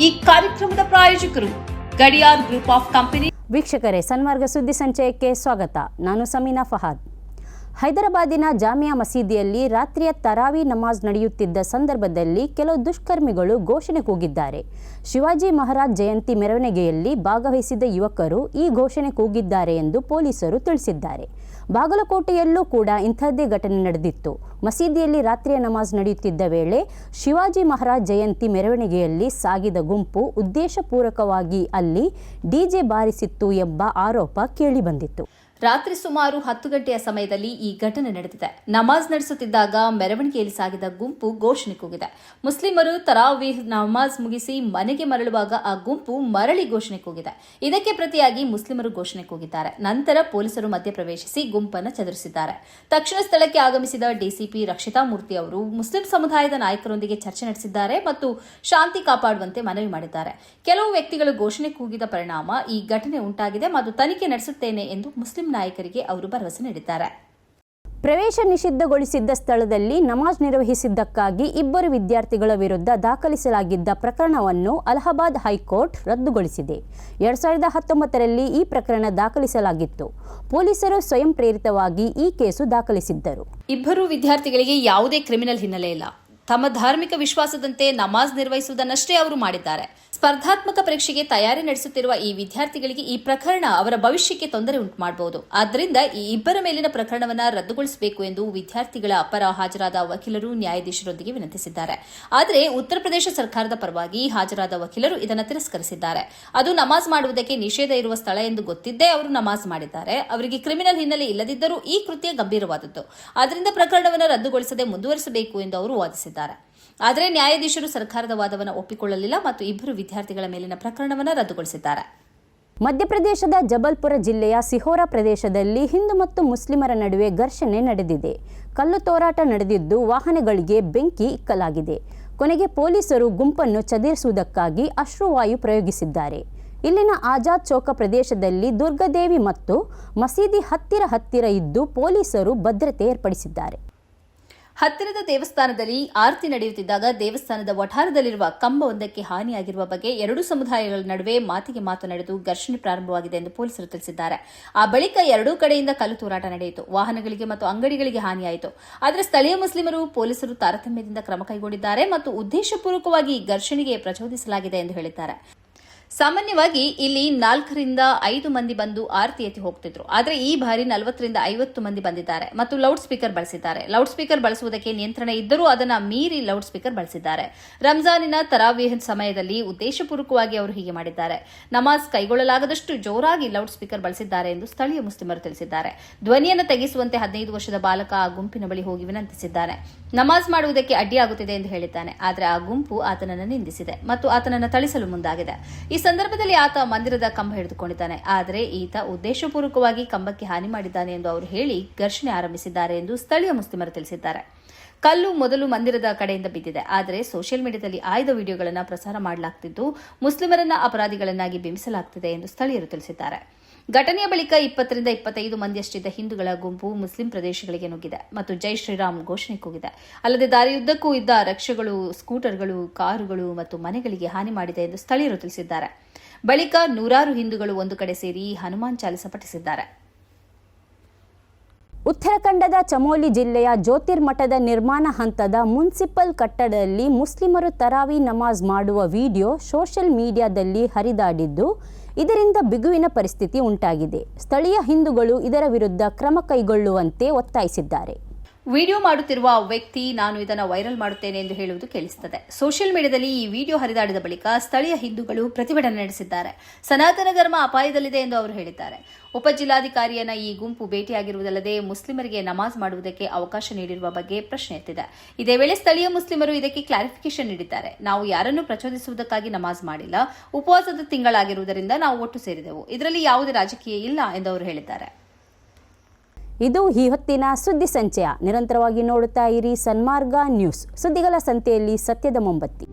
ಈ ಕಾರ್ಯಕ್ರಮದ ಪ್ರಾಯೋಜಕರು ಗಡಿಯಾರ್ ಗ್ರೂಪ್ ಆಫ್ ಕಂಪನಿ. ವೀಕ್ಷಕರೇ, ಸನ್ಮಾರ್ಗ ಸುದ್ದಿ ಸಂಚಯಕ್ಕೆ ಸ್ವಾಗತ. ನಾನು ಸಮೀನಾ ಫಹಾದ್. ಹೈದರಾಬಾದಿನ ಜಾಮಿಯಾ ಮಸೀದಿಯಲ್ಲಿ ರಾತ್ರಿಯ ತರಾವಿ ನಮಾಜ್ ನಡೆಯುತ್ತಿದ್ದ ಸಂದರ್ಭದಲ್ಲಿ ಕೆಲವು ದುಷ್ಕರ್ಮಿಗಳು ಘೋಷಣೆ ಕೂಗಿದ್ದಾರೆ. ಶಿವಾಜಿ ಮಹಾರಾಜ್ ಜಯಂತಿ ಮೆರವಣಿಗೆಯಲ್ಲಿ ಭಾಗವಹಿಸಿದ ಯುವಕರು ಈ ಘೋಷಣೆ ಕೂಗಿದ್ದಾರೆ ಎಂದು ಪೊಲೀಸರು ತಿಳಿಸಿದ್ದಾರೆ. ಬಾಗಲಕೋಟೆಯಲ್ಲೂ ಕೂಡ ಇಂಥದ್ದೇ ಘಟನೆ ನಡೆದಿತ್ತು. ಮಸೀದಿಯಲ್ಲಿ ರಾತ್ರಿಯ ನಮಾಜ್ ನಡೆಯುತ್ತಿದ್ದ ವೇಳೆ ಶಿವಾಜಿ ಮಹಾರಾಜ್ ಜಯಂತಿ ಮೆರವಣಿಗೆಯಲ್ಲಿ ಸಾಗಿದ ಗುಂಪು ಉದ್ದೇಶಪೂರ್ವಕವಾಗಿ ಅಲ್ಲಿ ಡಿಜೆ ಬಾರಿಸಿತ್ತು ಎಂಬ ಆರೋಪ ಕೇಳಿಬಂದಿತ್ತು. ರಾತ್ರಿ ಸುಮಾರು 10 ಗಂಟೆಯ ಸಮಯದಲ್ಲಿ ಈ ಘಟನೆ ನಡೆದಿದೆ. ನಮಾಜ್ ನಡೆಸುತ್ತಿದ್ದಾಗ ಮೆರವಣಿಗೆಯಲ್ಲಿ ಸಾಗಿದ ಗುಂಪು ಘೋಷಣೆ ಕೂಗಿದೆ. ಮುಸ್ಲಿಮರು ತರಾವೀಹ್ ನಮಾಜ್ ಮುಗಿಸಿ ಮನೆಗೆ ಮರಳುವಾಗ ಆ ಗುಂಪು ಮರಳಿ ಘೋಷಣೆ ಕೂಗಿದೆ. ಇದಕ್ಕೆ ಪ್ರತಿಯಾಗಿ ಮುಸ್ಲಿಮರು ಘೋಷಣೆ ಕೂಗಿದ್ದಾರೆ. ನಂತರ ಪೊಲೀಸರು ಮಧ್ಯಪ್ರವೇಶಿಸಿ ಗುಂಪನ್ನು ಚದುರಿಸಿದ್ದಾರೆ. ತಕ್ಷಣ ಸ್ಥಳಕ್ಕೆ ಆಗಮಿಸಿದ ಡಿಸಿಪಿ ರಕ್ಷಿತಾ ಮೂರ್ತಿ ಅವರು ಮುಸ್ಲಿಂ ಸಮುದಾಯದ ನಾಯಕರೊಂದಿಗೆ ಚರ್ಚೆ ನಡೆಸಿದ್ದಾರೆ ಮತ್ತು ಶಾಂತಿ ಕಾಪಾಡುವಂತೆ ಮನವಿ ಮಾಡಿದ್ದಾರೆ. ಕೆಲವು ವ್ಯಕ್ತಿಗಳು ಘೋಷಣೆ ಕೂಗಿದ ಪರಿಣಾಮ ಈ ಘಟನೆ ಉಂಟಾಗಿದೆ ಮತ್ತು ತನಿಖೆ ನಡೆಸುತ್ತೇನೆ ಎಂದು ಮುಸ್ಲಿಂ ನಾಯಕರಿಗೆ ಅವರು ಭರವಸೆ ನೀಡಿದ್ದಾರೆ. ಪ್ರವೇಶ ನಿಷಿದ್ಧಗೊಳಿಸಿದ್ದ ಸ್ಥಳದಲ್ಲಿ ನಮಾಜ್ ನಿರ್ವಹಿಸಿದ್ದಕ್ಕಾಗಿ 2 ವಿದ್ಯಾರ್ಥಿಗಳ ವಿರುದ್ಧ ದಾಖಲಿಸಲಾಗಿದ್ದ ಪ್ರಕರಣವನ್ನು ಅಲಹಾಬಾದ್ ಹೈಕೋರ್ಟ್ ರದ್ದುಗೊಳಿಸಿದೆ. 2019ರಲ್ಲಿ ಈ ಪ್ರಕರಣ ದಾಖಲಿಸಲಾಗಿತ್ತು. ಪೊಲೀಸರು ಸ್ವಯಂ ಪ್ರೇರಿತವಾಗಿ ಈ ಕೇಸು ದಾಖಲಿಸಿದ್ದರು. 2 ವಿದ್ಯಾರ್ಥಿಗಳಿಗೆ ಯಾವುದೇ ಕ್ರಿಮಿನಲ್ ಹಿನ್ನೆಲೆ ಇಲ್ಲ. ತಮ್ಮ ಧಾರ್ಮಿಕ ವಿಶ್ವಾಸದಂತೆ ನಮಾಜ್ ನಿರ್ವಹಿಸುವುದನ್ನಷ್ಟೇ ಅವರು ಮಾಡಿದ್ದಾರೆ. ಸ್ಪರ್ಧಾತ್ಮಕ ಪರೀಕ್ಷೆಗೆ ತಯಾರಿ ನಡೆಸುತ್ತಿರುವ ಈ ವಿದ್ಯಾರ್ಥಿಗಳಿಗೆ ಈ ಪ್ರಕರಣ ಅವರ ಭವಿಷ್ಯಕ್ಕೆ ತೊಂದರೆ ಉಂಟು ಮಾಡಬಹುದು. ಆದ್ದರಿಂದ ಈ 2 ಮೇಲಿನ ಪ್ರಕರಣವನ್ನು ರದ್ದುಗೊಳಿಸಬೇಕು ಎಂದು ವಿದ್ಯಾರ್ಥಿಗಳ ಪರ ಹಾಜರಾದ ವಕೀಲರು ನ್ಯಾಯಾಧೀಶರೊಂದಿಗೆ ವಿನಂತಿಸಿದ್ದಾರೆ. ಆದರೆ ಉತ್ತರ ಪ್ರದೇಶ ಸರ್ಕಾರದ ಪರವಾಗಿ ಹಾಜರಾದ ವಕೀಲರು ಇದನ್ನು ತಿರಸ್ಕರಿಸಿದ್ದಾರೆ. ಅದು ನಮಾಜ್ ಮಾಡುವುದಕ್ಕೆ ನಿಷೇಧ ಇರುವ ಸ್ಥಳ ಎಂದು ಗೊತ್ತಿದ್ದೇ ಅವರು ನಮಾಜ್ ಮಾಡಿದ್ದಾರೆ. ಅವರಿಗೆ ಕ್ರಿಮಿನಲ್ ಹಿನ್ನೆಲೆ ಇಲ್ಲದಿದ್ದರೂ ಈ ಕೃತ್ಯ ಗಂಭೀರವಾದದ್ದು. ಆದ್ದರಿಂದ ಪ್ರಕರಣವನ್ನು ರದ್ದುಗೊಳಿಸದೆ ಮುಂದುವರಿಸಬೇಕು ಎಂದು ಅವರು ವಾದಿಸಿದ್ದಾರೆ. ಆದರೆ ನ್ಯಾಯಾಧೀಶರು ಸರ್ಕಾರದ ವಾದವನ್ನು ಒಪ್ಪಿಕೊಳ್ಳಲಿಲ್ಲ ಮತ್ತು 2 ವಿದ್ಯಾರ್ಥಿಗಳ ಮೇಲಿನ ಪ್ರಕರಣವನ್ನು ರದ್ದುಗೊಳಿಸಿದ್ದಾರೆ. ಮಧ್ಯಪ್ರದೇಶದ ಜಬಲ್ಪುರ ಜಿಲ್ಲೆಯ ಸಿಹೋರಾ ಪ್ರದೇಶದಲ್ಲಿ ಹಿಂದೂ ಮತ್ತು ಮುಸ್ಲಿಮರ ನಡುವೆ ಘರ್ಷಣೆ ನಡೆದಿದೆ. ಕಲ್ಲು ತೂರಾಟ ನಡೆದಿದ್ದು ವಾಹನಗಳಿಗೆ ಬೆಂಕಿ ಇಕ್ಕಲಾಗಿದೆ. ಕೊನೆಗೆ ಪೊಲೀಸರು ಗುಂಪನ್ನು ಚದುರಿಸುವುದಕ್ಕಾಗಿ ಅಶ್ರುವಾಯು ಪ್ರಯೋಗಿಸಿದ್ದಾರೆ. ಇಲ್ಲಿನ ಆಜಾದ್ ಚೌಕ ಪ್ರದೇಶದಲ್ಲಿ ದುರ್ಗಾದೇವಿ ಮತ್ತು ಮಸೀದಿ ಹತ್ತಿರ ಇದ್ದು ಪೊಲೀಸರು ಭದ್ರತೆ ಏರ್ಪಡಿಸಿದ್ದಾರೆ. ಹತ್ತಿರದ ದೇವಸ್ಥಾನದಲ್ಲಿ ಆರತಿ ನಡೆಯುತ್ತಿದ್ದಾಗ ದೇವಸ್ಥಾನದ ವಠಾರದಲ್ಲಿರುವ ಕಂಬವೊಂದಕ್ಕೆ ಹಾನಿಯಾಗಿರುವ ಬಗ್ಗೆ 2 ಸಮುದಾಯಗಳ ನಡುವೆ ಮಾತಿಗೆ ಮಾತು ನಡೆದು ಘರ್ಷಣೆ ಪ್ರಾರಂಭವಾಗಿದೆ ಎಂದು ಪೊಲೀಸರು ತಿಳಿಸಿದ್ದಾರೆ. ಆ ಬಳಿಕ 2 ಕಡೆಯಿಂದ ಕಲ್ಲು ತೂರಾಟ ನಡೆಯಿತು. ವಾಹನಗಳಿಗೆ ಮತ್ತು ಅಂಗಡಿಗಳಿಗೆ ಹಾನಿಯಾಯಿತು. ಆದರೆ ಸ್ಥಳೀಯ ಮುಸ್ಲಿಮರು ಪೊಲೀಸರು ತಾರತಮ್ಯದಿಂದ ಕ್ರಮ ಕೈಗೊಂಡಿದ್ದಾರೆ ಮತ್ತು ಉದ್ದೇಶಪೂರ್ವಕವಾಗಿ ಘರ್ಷಣೆಗೆ ಪ್ರಚೋದಿಸಲಾಗಿದೆ ಎಂದು ಹೇಳಿದ್ದಾರೆ. ಸಾಮಾನ್ಯವಾಗಿ ಇಲ್ಲಿ 4 ರಿಂದ 5 ಮಂದಿ ಬಂದು ಆರತಿ ಎತ್ತಿ ಹೋಗ್ತಿದ್ರು. ಆದರೆ ಈ ಬಾರಿ 40 ರಿಂದ 50 ಮಂದಿ ಬಂದಿದ್ದಾರೆ ಮತ್ತು ಲೌಡ್ ಸ್ಪೀಕರ್ ಬಳಸಿದ್ದಾರೆ. ಲೌಡ್ ಸ್ಪೀಕರ್ ಬಳಸುವುದಕ್ಕೆ ನಿಯಂತ್ರಣ ಇದ್ದರೂ ಅದನ್ನು ಮೀರಿ ಲೌಡ್ ಸ್ಪೀಕರ್ ಬಳಸಿದ್ದಾರೆ. ರಂಜಾನಿನ ತರಾವೀಹ್ ಸಮಯದಲ್ಲಿ ಉದ್ದೇಶಪೂರ್ವಕವಾಗಿ ಅವರು ಹೀಗೆ ಮಾಡಿದ್ದಾರೆ. ನಮಾಜ್ ಕೈಗೊಳ್ಳಲಾಗದಷ್ಟು ಜೋರಾಗಿ ಲೌಡ್ ಸ್ಪೀಕರ್ ಬಳಸಿದ್ದಾರೆ ಎಂದು ಸ್ಥಳೀಯ ಮುಸ್ಲಿಮರು ತಿಳಿಸಿದ್ದಾರೆ. ಧ್ವನಿಯನ್ನು ತೆಗೆಸುವಂತೆ 15 ವರ್ಷದ ಬಾಲಕ ಆ ಗುಂಪಿನ ಬಳಿ ಹೋಗಿ ವಿನಂತಿಸಿದ್ದಾನೆ. ನಮಾಜ್ ಮಾಡುವುದಕ್ಕೆ ಅಡ್ಡಿಯಾಗುತ್ತಿದೆ ಎಂದು ಹೇಳಿದ್ದಾನೆ. ಆದರೆ ಆ ಗುಂಪು ಆತನನ್ನು ನಿಂದಿಸಿದೆ ಮತ್ತು ಆತನನ್ನು ಥಳಿಸಲು ಮುಂದಾಗಿದೆ. ಈ ಸಂದರ್ಭದಲ್ಲಿ ಆತ ಮಂದಿರದ ಕಂಬ ಹಿಡಿದುಕೊಂಡಿದ್ದಾನೆ. ಆದರೆ ಈತ ಉದ್ದೇಶಪೂರ್ವಕವಾಗಿ ಕಂಬಕ್ಕೆ ಹಾನಿ ಮಾಡಿದ್ದಾನೆ ಎಂದು ಅವರು ಹೇಳಿ ಘರ್ಷಣೆ ಆರಂಭಿಸಿದ್ದಾರೆ ಎಂದು ಸ್ಥಳೀಯ ಮುಸ್ಲಿಮರು ತಿಳಿಸಿದ್ದಾರೆ. ಕಲ್ಲು ಮೊದಲು ಮಂದಿರದ ಕಡೆಯಿಂದ ಬಿದ್ದಿದೆ. ಆದರೆ ಸೋಷಿಯಲ್ ಮೀಡಿಯಾದಲ್ಲಿ ಆಯ್ದ ವಿಡಿಯೋಗಳನ್ನು ಪ್ರಸಾರ ಮಾಡಲಾಗುತ್ತಿದ್ದು ಮುಸ್ಲಿಮರನ್ನ ಅಪರಾಧಿಗಳನ್ನಾಗಿ ಬಿಂಬಿಸಲಾಗುತ್ತಿದೆ ಎಂದು ಸ್ಥಳೀಯರು ತಿಳಿಸಿದ್ದಾರೆ. ಘಟನೆಯ ಬಳಿಕ 20 ರಿಂದ 25 ಮಂದಿಯಷ್ಟಿದ್ದ ಹಿಂದೂಗಳ ಗುಂಪು ಮುಸ್ಲಿಂ ಪ್ರದೇಶಗಳಿಗೆ ನುಗ್ಗಿದೆ ಮತ್ತು ಜೈ ಶ್ರೀರಾಮ್ ಘೋಷಣೆ ಕೂಗಿದೆ. ಅಲ್ಲದೆ ದಾರಿಯುದ್ದಕ್ಕೂ ಇದ್ದ ರಿಕ್ಷಾಗಳು, ಸ್ಕೂಟರ್ಗಳು, ಕಾರುಗಳು ಮತ್ತು ಮನೆಗಳಿಗೆ ಹಾನಿ ಮಾಡಿದೆ ಎಂದು ಸ್ಥಳೀಯರು ತಿಳಿಸಿದ್ದಾರೆ. ಬಳಿಕ 100 ಹಿಂದೂಗಳು ಒಂದು ಕಡೆ ಸೇರಿ ಹನುಮಾನ್ ಚಾಲಿಸ ಪಠಿಸಿದ್ದಾರೆ. ಉತ್ತರಾಖಂಡದ ಚಮೋಲಿ ಜಿಲ್ಲೆಯ ಜ್ಯೋತಿರ್ಮಠದ ನಿರ್ಮಾಣ ಹಂತದ ಮುನ್ಸಿಪಲ್ ಕಟ್ಟಡದಲ್ಲಿ ಮುಸ್ಲಿಮರು ತರಾವಿ ನಮಾಜ್ ಮಾಡುವ ವಿಡಿಯೋ ಸೋಷಿಯಲ್ ಮೀಡಿಯಾದಲ್ಲಿ ಹರಿದಾಡಿದ್ದು ಇದರಿಂದ ಬಿಗುವಿನ ಪರಿಸ್ಥಿತಿ ಉಂಟಾಗಿದೆ. ಸ್ಥಳೀಯ ಹಿಂದೂಗಳು ಇದರ ವಿರುದ್ಧ ಕ್ರಮ ಕೈಗೊಳ್ಳುವಂತೆ ಒತ್ತಾಯಿಸಿದ್ದಾರೆ. ವಿಡಿಯೋ ಮಾಡುತ್ತಿರುವ ವ್ಯಕ್ತಿ ನಾನು ಇದನ್ನು ವೈರಲ್ ಮಾಡುತ್ತೇನೆ ಎಂದು ಹೇಳುವುದು ಕೇಳಿಸುತ್ತದೆ. ಸೋಷಿಯಲ್ ಮೀಡಿಯಾದಲ್ಲಿ ಈ ವಿಡಿಯೋ ಹರಿದಾಡಿದ ಬಳಿಕ ಸ್ಥಳೀಯ ಹಿಂದೂಗಳು ಪ್ರತಿಭಟನೆ ನಡೆಸಿದ್ದಾರೆ. ಸನಾತನ ಧರ್ಮ ಅಪಾಯದಲ್ಲಿದೆ ಎಂದು ಅವರು ಹೇಳಿದ್ದಾರೆ. ಉಪಜಿಲ್ಲಾಧಿಕಾರಿಯನ್ನ ಈ ಗುಂಪು ಭೇಟಿಯಾಗಿರುವುದಲ್ಲದೆ ಮುಸ್ಲಿಮರಿಗೆ ನಮಾಜ್ ಮಾಡುವುದಕ್ಕೆ ಅವಕಾಶ ನೀಡಿರುವ ಬಗ್ಗೆ ಪ್ರಶ್ನೆ ಎತ್ತಿದೆ. ಇದೇ ವೇಳೆ ಸ್ಥಳೀಯ ಮುಸ್ಲಿಮರು ಇದಕ್ಕೆ ಕ್ಲಾರಿಫಿಕೇಶನ್ ನೀಡಿದ್ದಾರೆ. ನಾವು ಯಾರನ್ನೂ ಪ್ರಚೋದಿಸುವುದಕ್ಕಾಗಿ ನಮಾಜ್ ಮಾಡಿಲ್ಲ. ಉಪವಾಸದ ತಿಂಗಳಾಗಿರುವುದರಿಂದ ನಾವು ಒಟ್ಟು ಸೇರಿದೆವು. ಇದರಲ್ಲಿ ಯಾವುದೇ ರಾಜಕೀಯ ಇಲ್ಲ ಎಂದು ಅವರು ಹೇಳಿದ್ದಾರೆ. ಇದು ಈ ಹೊತ್ತಿನ ಸುದ್ದಿ ಸಂಚಯ. ನಿರಂತರವಾಗಿ ನೋಡುತ್ತಾ ಇರಿ ಸನ್ಮಾರ್ಗ ನ್ಯೂಸ್. ಸುದ್ದಿಗಳ ಸಂತೆಯಲ್ಲಿ ಸತ್ಯದ ಮೊಂಬತ್ತಿ.